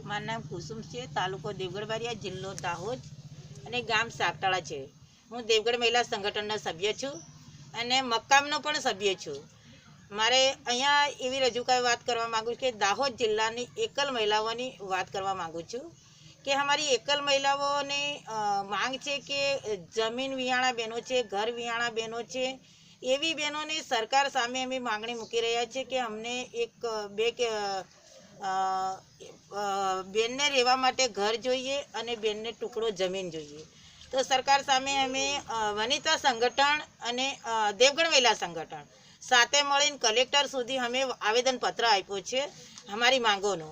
મારું નામ કુસુમ છે, તાલુકો દેવગઢ બારિયા, જિલ્લો દાહોદ અને ગામ સાગટાળા છે. હું દેવગઢ મહિલા સંગઠનનો સભ્ય છું અને મક્કામનો પણ સભ્ય છું. મારે અહીંયા એવી રજૂઆત વાત કરવા માગું છું કે દાહોદ જિલ્લાની એકલ મહિલાઓની વાત કરવા માગું છું કે અમારી એકલ મહિલાઓની માંગ છે કે જમીન વિયાણા બહેનો છે, ઘર વિયાણા બહેનો છે, એવી બહેનોની સરકાર સામે અમે માંગણી મૂકી રહ્યા છીએ કે અમને બેનને રહેવા માટે ઘર જોઈએ અને બેનને ટુકડો જમીન જોઈએ. તો સરકાર સામે અમે વનિતા સંગઠન અને દેવગઢ મહિલા સંગઠન સાથે મળીને કલેક્ટર સુધી અમે આવેદનપત્ર આપ્યો છે અમારી માંગોનો.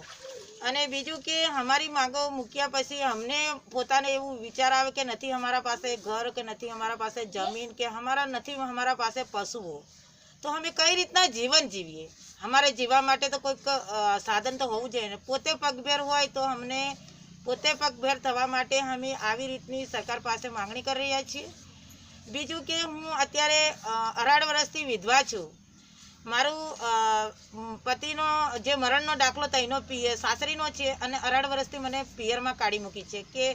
અને બીજું કે અમારી માંગો મૂક્યા પછી અમને પોતાને એવું વિચાર આવે કે નથી અમારા પાસે ઘર, કે નથી અમારા પાસે જમીન, કે નથી અમારા પાસે પશુઓ, તો અમે કઈ રીતના જીવન જીવીએ? અમારે જીવવા માટે તો કોઈક સાધન તો હોવું જોઈએ ને. પોતે પગભેર હોય તો અમને પોતે પગભેર થવા માટે અમે આવી રીતની સરકાર પાસે માંગણી કરી રહ્યા છીએ. બીજું કે હું અત્યારે 18 વર્ષથી વિધવા છું. મારું પતિનો જે મરણનો દાખલો તેનો સાસરીનો છે અને 18 વર્ષથી મને પિયરમાં કાઢી મૂકી છે કે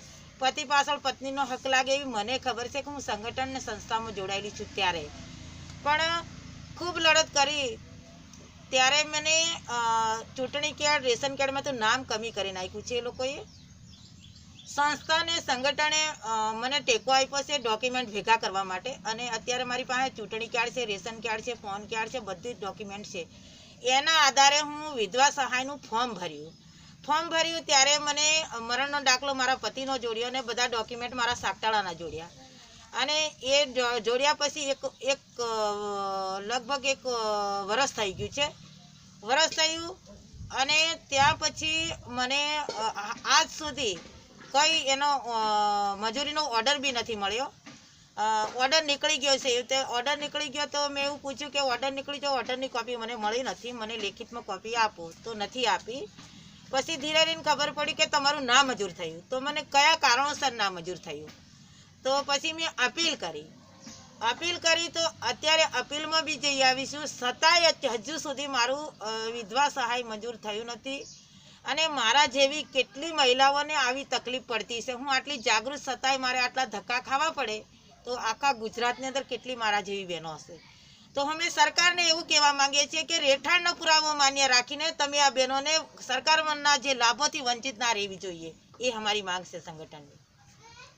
પતિ પાછળ પત્નીનો હક લાગે એવી મને ખબર છે કે હું સંગઠન ને સંસ્થામાં જોડાયેલી છું. ત્યારે પણ ખૂબ લડત કરી ત્યારે મને ચૂંટણી કાર્ડ, રેશન કાર્ડમાં તો નામ કમી કરી નાખ્યું છે એ લોકોએ. સંસ્થાને સંગઠને મને ટેકો આપ્યો છે ડોક્યુમેન્ટ ભેગા કરવા માટે, અને અત્યારે મારી પાસે ચૂંટણી કાર્ડ છે, રેશન કાર્ડ છે, ફોન કાર્ડ છે, બધી જ ડોક્યુમેન્ટ છે. એના આધારે હું વિધવા સહાયનું ફોર્મ ભર્યું ત્યારે મને મરણનો દાખલો મારા પતિનો જોડ્યો અને બધા ડોક્યુમેન્ટ મારા સાગટાળાના જોડ્યા. અને એ જોડ્યા પછી લગભગ એક વરસ થઈ ગયું છે. અને ત્યાં પછી મને આજ સુધી કઈ એનો મજૂરીનો ઓર્ડર બી નથી મળ્યો. ઓર્ડર નીકળી ગયો છે. તે ઓર્ડર નીકળી ગયો તો મેં એવું પૂછ્યું કે ઓર્ડર નીકળી ગયો, ઓર્ડરની કોપી મને મળી નથી, મને લેખિતમાં કોપી આપો, તો નથી આપી. પછી ધીરે ધીરે ખબર પડી કે તમારું ના મંજૂર થયું. તો મને કયા કારણોસર ના મંજૂર થયું? તો પછી મેં અપીલ કરી તો અત્યારે અપીલમાં બી જઈ આવીશું, છતાંય હજુ સુધી મારું વિધવા સહાય મંજૂર થયું નથી. અને મારા જેવી કેટલી મહિલાઓને આવી તકલીફ પડતી છે. હું આટલી જાગૃત છતાંય મારે આટલા ધક્કા ખાવા પડે તો આખા ગુજરાતની અંદર કેટલી મારા જેવી બહેનો હશે. તો અમે સરકારને એવું કહેવા માંગીએ છીએ કે રહેઠાણનો પુરાવો માન્ય રાખીને તમે આ બહેનોને સરકારના જે લાભોથી વંચિત ના રહેવી જોઈએ, એ અમારી માંગ છે સંગઠનની.